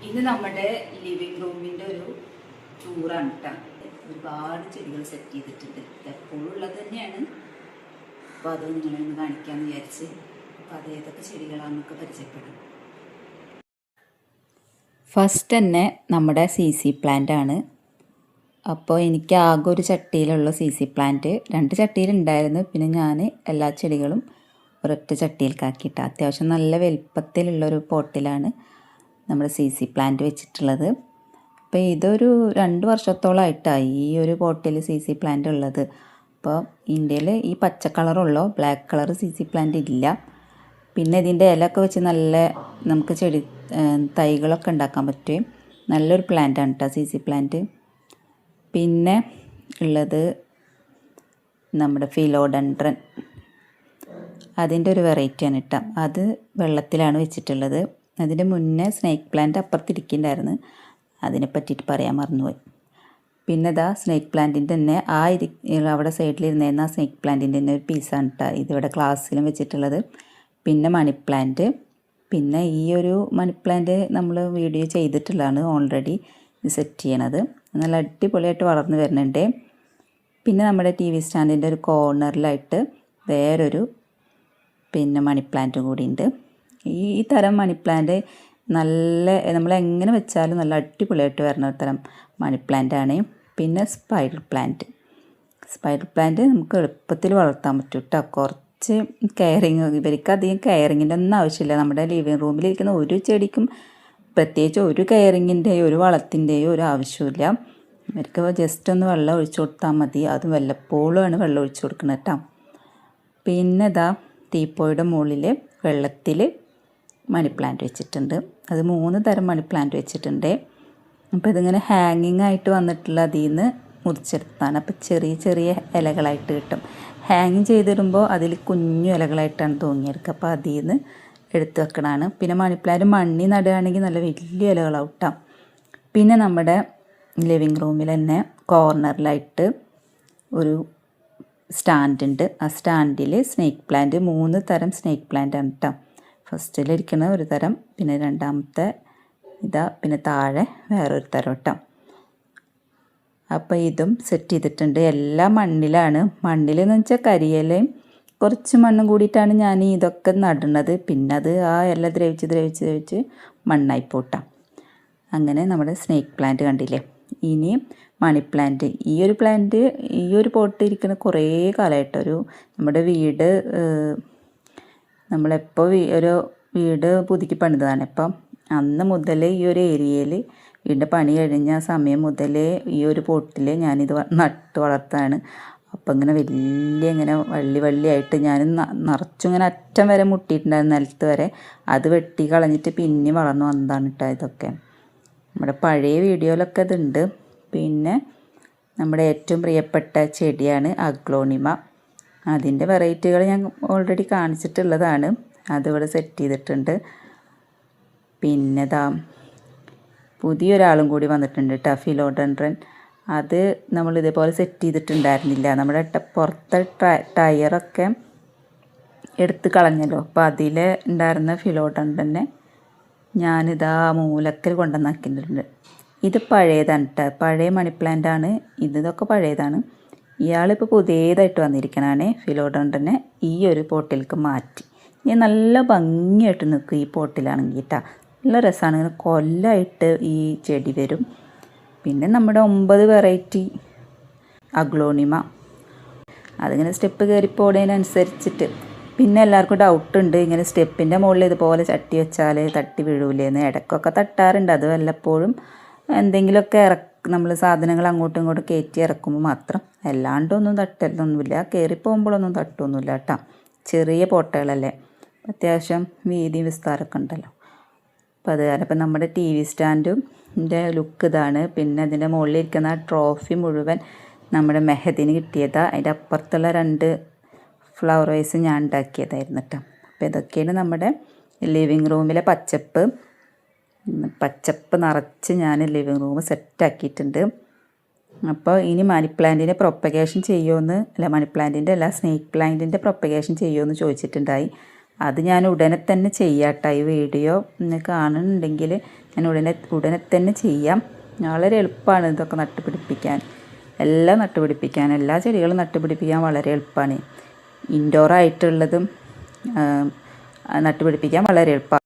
ഇത് നമ്മുടെ ലിവിങ് റൂമിൻ്റെ ഒരു ടൂറാണ് കേട്ടോ. ഒരുപാട് ചെടികൾ സെറ്റ് ചെയ്തിട്ടുണ്ട്. എപ്പോഴും ഉള്ളത് തന്നെയാണ്. അപ്പോൾ അത് നിങ്ങളൊന്ന് കാണിക്കാമെന്ന് വിചാരിച്ച്. അപ്പോൾ അത് ഏതൊക്കെ ചെടികളാണെന്നൊക്കെ പരിചയപ്പെടാം. ഫസ്റ്റ് തന്നെ നമ്മുടെ CC പ്ലാന്റ് ആണ്. അപ്പോൾ എനിക്ക് ആകെ ഒരു ചട്ടിയിലുള്ള CC പ്ലാന്റ് 2 ചട്ടിയിലുണ്ടായിരുന്നു. പിന്നെ ഞാൻ എല്ലാ ചെടികളും ഒരൊറ്റ ചട്ടിയിൽക്കാക്കിയിട്ട് അത്യാവശ്യം നല്ല വലിപ്പത്തിലുള്ളൊരു പോട്ടിലാണ് നമ്മൾ CC പ്ലാന്റ് വെച്ചിട്ടുള്ളത്. അപ്പോൾ ഇതൊരു 2 വർഷത്തോളമായിട്ടായി ഈ ഒരു പോട്ടിൽ CC പ്ലാന്റ് ഉള്ളത്. അപ്പോൾ ഇന്ത്യയിൽ ഈ പച്ച കളറുള്ളോ ബ്ലാക്ക് കളർ CC പ്ലാന്റ് ഇല്ല. പിന്നെ ഇതിൻ്റെ ഇലയൊക്കെ വെച്ച് നല്ല നമുക്ക് ചെടി തൈകളൊക്കെ ഉണ്ടാക്കാൻ പറ്റും. നല്ലൊരു പ്ലാന്റാണ് കേട്ടോ CC പ്ലാന്റ്. പിന്നെ ഉള്ളത് നമ്മുടെ ഫിലോഡൻഡ്രൻ, അതിൻ്റെ ഒരു വെറൈറ്റിയാണ് കേട്ടോ. അത് വെള്ളത്തിലാണ് വെച്ചിട്ടുള്ളത്. അതിൻ്റെ മുന്നേ സ്നേക്ക് പ്ലാന്റ് അപ്പുറത്തിരിക്കുന്നുണ്ടായിരുന്നു, അതിനെ പറ്റിയിട്ട് പറയാൻ മറന്നുപോയി. പിന്നെ ഇതാ സ്നേക്ക് പ്ലാന്റിൻ്റെ തന്നെ അവിടെ സൈഡിലിരുന്നേന്ന ആ സ്നേക്ക് പ്ലാന്റിൻ്റെ തന്നെ ഒരു പീസാണ് കേട്ടോ ഇതിവിടെ ക്ലാസ്സിലും വെച്ചിട്ടുള്ളത്. പിന്നെ മണി പ്ലാന്റ്, പിന്നെ ഈ ഒരു മണി പ്ലാന്റ് നമ്മൾ വീഡിയോ ചെയ്തിട്ടുള്ളതാണ് ഓൾറെഡി ഇത് സെറ്റ് ചെയ്യണത്. നല്ല അടിപൊളിയായിട്ട് വളർന്നു വരുന്നുണ്ട്. പിന്നെ നമ്മുടെ TV സ്റ്റാൻഡിൻ്റെ ഒരു കോർണറിലായിട്ട് വേറൊരു പിന്നെ മണി പ്ലാന്റും കൂടി ഉണ്ട്. ഈ തരം മണി പ്ലാന്റ് നല്ല നമ്മളെങ്ങനെ വെച്ചാലും നല്ല അടിപൊളിയായിട്ട് വരുന്ന ഒരു തരം മണി പ്ലാന്റാണ്. പിന്നെ സ്പൈഡർ പ്ലാന്റ് നമുക്ക് എളുപ്പത്തിൽ വളർത്താൻ പറ്റും കേട്ടോ. കുറച്ച് കെയറിങ്, ഇവർക്ക് അധികം കെയറിങ്ങിൻ്റെ ഒന്നും ആവശ്യമില്ല. നമ്മുടെ ലിവിങ് റൂമിലിരിക്കുന്ന ഒരു ചെടിക്കും പ്രത്യേകിച്ച് ഒരു കെയറിങ്ങിൻ്റെയോ ഒരു വളത്തിൻ്റെയോ ഒരു ആവശ്യമില്ല. ഇവർക്ക് ജസ്റ്റ് ഒന്ന് വെള്ളം ഒഴിച്ചു കൊടുത്താൽ മതി. അത് വല്ലപ്പോഴുമാണ് വെള്ളം ഒഴിച്ചു കൊടുക്കണം കേട്ടോ. പിന്നെ ഇതാ ടീപ്പോയുടെ മുകളിൽ വെള്ളത്തിൽ മണി പ്ലാന്റ് വെച്ചിട്ടുണ്ട്. അത് 3 തരം മണി പ്ലാന്റ് വെച്ചിട്ടുണ്ട്. അപ്പോൾ ഇതിങ്ങനെ ഹാങ്ങിങ് ആയിട്ട് വന്നിട്ടുള്ള അതിൽ നിന്ന് മുറിച്ചെടുത്താണ്. അപ്പോൾ ചെറിയ ചെറിയ ഇലകളായിട്ട് കിട്ടും. ഹാങ്ങിങ് ചെയ്തിടുമ്പോൾ അതിൽ കുഞ്ഞു ഇലകളായിട്ടാണ് തൂങ്ങിയെടുക്കുക. അപ്പോൾ അതിൽ നിന്ന് എടുത്ത് വെക്കണതാണ്. പിന്നെ മണി പ്ലാന്റ് മണ്ണി നടുകയാണെങ്കിൽ നല്ല വലിയ ഇലകളാവും കേട്ടോ. പിന്നെ നമ്മുടെ ലിവിങ് റൂമിൽ തന്നെ കോർണറിലായിട്ട് ഒരു സ്റ്റാൻഡ് ഉണ്ട്. ആ സ്റ്റാൻഡിൽ സ്നേക്ക് പ്ലാന്റ് 3 തരം സ്നേക്ക് പ്ലാന്റ് ആണ് കേട്ടോ. ഫസ്റ്റിലിരിക്കുന്ന ഒരു തരം, പിന്നെ രണ്ടാമത്തെ ഇതാ, പിന്നെ താഴെ വേറൊരു തരം കേട്ടോ. അപ്പോൾ ഇതും സെറ്റ് ചെയ്തിട്ടുണ്ട്. എല്ലാം മണ്ണിലാണ്. മണ്ണിലെന്ന് വെച്ചാൽ കരിയിലയും കുറച്ച് മണ്ണും കൂടിയിട്ടാണ് ഞാൻ ഇതൊക്കെ നടുന്നത്. പിന്നെ അത് ആ എല്ലാം ദ്രവിച്ച് മണ്ണായി പോട്ടാം. അങ്ങനെ നമ്മുടെ സ്നേക്ക് പ്ലാന്റ് കണ്ടില്ലേ. ഇനി മണി പ്ലാന്റ്, ഈ ഒരു പോട്ട് ഇരിക്കുന്ന കുറേ കാലമായിട്ടൊരു നമ്മുടെ വീട് നമ്മളെപ്പോൾ ഒരു വീട് പുതുക്കി പണിതാണ്. അപ്പം അന്ന് മുതൽ ഈ ഒരു ഏരിയയിൽ വീടിൻ്റെ പണി കഴിഞ്ഞ സമയം മുതൽ ഈ ഒരു പോട്ടിൽ ഞാനിത് നട്ട് വളർത്താണ്. അപ്പം ഇങ്ങനെ ഇങ്ങനെ വള്ളിയായിട്ട് ഞാൻ നിറച്ചും ഇങ്ങനെ അറ്റം വരെ മുട്ടിയിട്ടുണ്ടായിരുന്നു, നിലത്ത് വരെ. അത് വെട്ടി കളഞ്ഞിട്ട് പിന്നെ വളർന്നു വന്നതാണ് കേട്ടോ ഇതൊക്കെ. നമ്മുടെ പഴയ വീഡിയോയിലൊക്കെ ഇതുണ്ട്. പിന്നെ നമ്മുടെ ഏറ്റവും പ്രിയപ്പെട്ട ചെടിയാണ് അഗ്ലോണിമ. അതിൻ്റെ വെറൈറ്റികൾ ഞാൻ ഓൾറെഡി കാണിച്ചിട്ടുള്ളതാണ്. അതിവിടെ സെറ്റ് ചെയ്തിട്ടുണ്ട്. പിന്നെ പുതിയൊരാളും കൂടി വന്നിട്ടുണ്ട് കേട്ടോ, ഫിലോഡൻഡ്രൻ. അത് നമ്മൾ ഇതേപോലെ സെറ്റ് ചെയ്തിട്ടുണ്ടായിരുന്നില്ല. നമ്മുടെ പുറത്തെ ടയറൊക്കെ എടുത്ത് കളഞ്ഞല്ലോ. അപ്പോൾ അതിൽ ഉണ്ടായിരുന്ന ഫിലോഡൻഡ്രനെ ഞാനിതാ മൂലക്കൽ കൊണ്ടുവന്നാക്കിയിട്ടുണ്ട്. ഇത് പഴയതാണ് കേട്ടോ, പഴയ മണി പ്ലാന്റാണ്. ഇതൊക്കെ പഴയതാണ്. ഇയാളിപ്പോൾ പുതിയതായിട്ട് വന്നിരിക്കണതാണ്. ഫിലോഡൻഡ്രനെ ഈ ഒരു പോട്ടിലേക്ക് മാറ്റി. ഇനി നല്ല ഭംഗിയായിട്ട് നിൽക്കും ഈ പോട്ടിലാണെങ്കിൽ കേട്ടോ. നല്ല രസമാണ്. ഇങ്ങനെ കൊല്ലമായിട്ട് ഈ ചെടി വരും. പിന്നെ നമ്മുടെ 9 വെറൈറ്റി അഗ്ലോണിമ, അതിങ്ങനെ സ്റ്റെപ്പ് കയറിപ്പോടേനനുസരിച്ചിട്ട്. പിന്നെ എല്ലാവർക്കും ഡൗട്ടുണ്ട്, ഇങ്ങനെ സ്റ്റെപ്പിൻ്റെ മുകളിൽ ഇതുപോലെ ചട്ടി വെച്ചാൽ തട്ടി വീഴൂലേന്ന്. ഇടയ്ക്കൊക്കെ തട്ടാറുണ്ട്. അത് വല്ലപ്പോഴും എന്തെങ്കിലുമൊക്കെ നമ്മൾ സാധനങ്ങൾ അങ്ങോട്ടും ഇങ്ങോട്ടും കയറ്റി ഇറക്കുമ്പോൾ മാത്രം. അല്ലാണ്ടൊന്നും തട്ടലൊന്നുമില്ല. കയറിപ്പോകുമ്പോഴൊന്നും തട്ടൊന്നുമില്ല കേട്ടോ. ചെറിയ പോട്ടകളല്ലേ, അത്യാവശ്യം വീതി വിസ്താരമൊക്കെ ഉണ്ടല്ലോ. അപ്പോൾ അത് കാരണം ഇപ്പം നമ്മുടെ TV സ്റ്റാൻഡിൻ്റെ ലുക്ക് ഇതാണ്. പിന്നെ അതിൻ്റെ മുകളിലിരിക്കുന്ന ട്രോഫി മുഴുവൻ നമ്മുടെ മെഹദിന് കിട്ടിയതാണ്. അതിൻ്റെ അപ്പുറത്തുള്ള 2 ഫ്ലവർ വൈസ് ഞാൻ ഉണ്ടാക്കിയതായിരുന്നു കേട്ടോ. അപ്പോൾ ഇതൊക്കെയാണ് നമ്മുടെ ലിവിങ് റൂമിലെ പച്ചപ്പ് നിറച്ച് ഞാൻ ലിവിങ് റൂം സെറ്റാക്കിയിട്ടുണ്ട്. അപ്പോൾ ഇനി മണി പ്ലാന്റിനെ പ്രൊപ്പഗേഷൻ ചെയ്യുമെന്ന്, മണി പ്ലാന്റിൻ്റെ സ്നേക്ക് പ്ലാന്റിൻ്റെ പ്രൊപ്പഗേഷൻ ചെയ്യുമെന്ന് ചോദിച്ചിട്ടുണ്ടായി. അത് ഞാൻ ഉടനെ തന്നെ ചെയ്യാട്ടോ. ഈ വീഡിയോ കാണുന്നുണ്ടെങ്കിൽ ഞാൻ ഉടനെ തന്നെ ചെയ്യാം. വളരെ എളുപ്പമാണ് ഇതൊക്കെ നട്ടുപിടിപ്പിക്കാൻ. എല്ലാ ചെടികളും നട്ടുപിടിപ്പിക്കാൻ വളരെ എളുപ്പമാണ്. ഇൻഡോർ ആയിട്ടുള്ളതും നട്ടുപിടിപ്പിക്കാൻ വളരെ എളുപ്പമാണ്.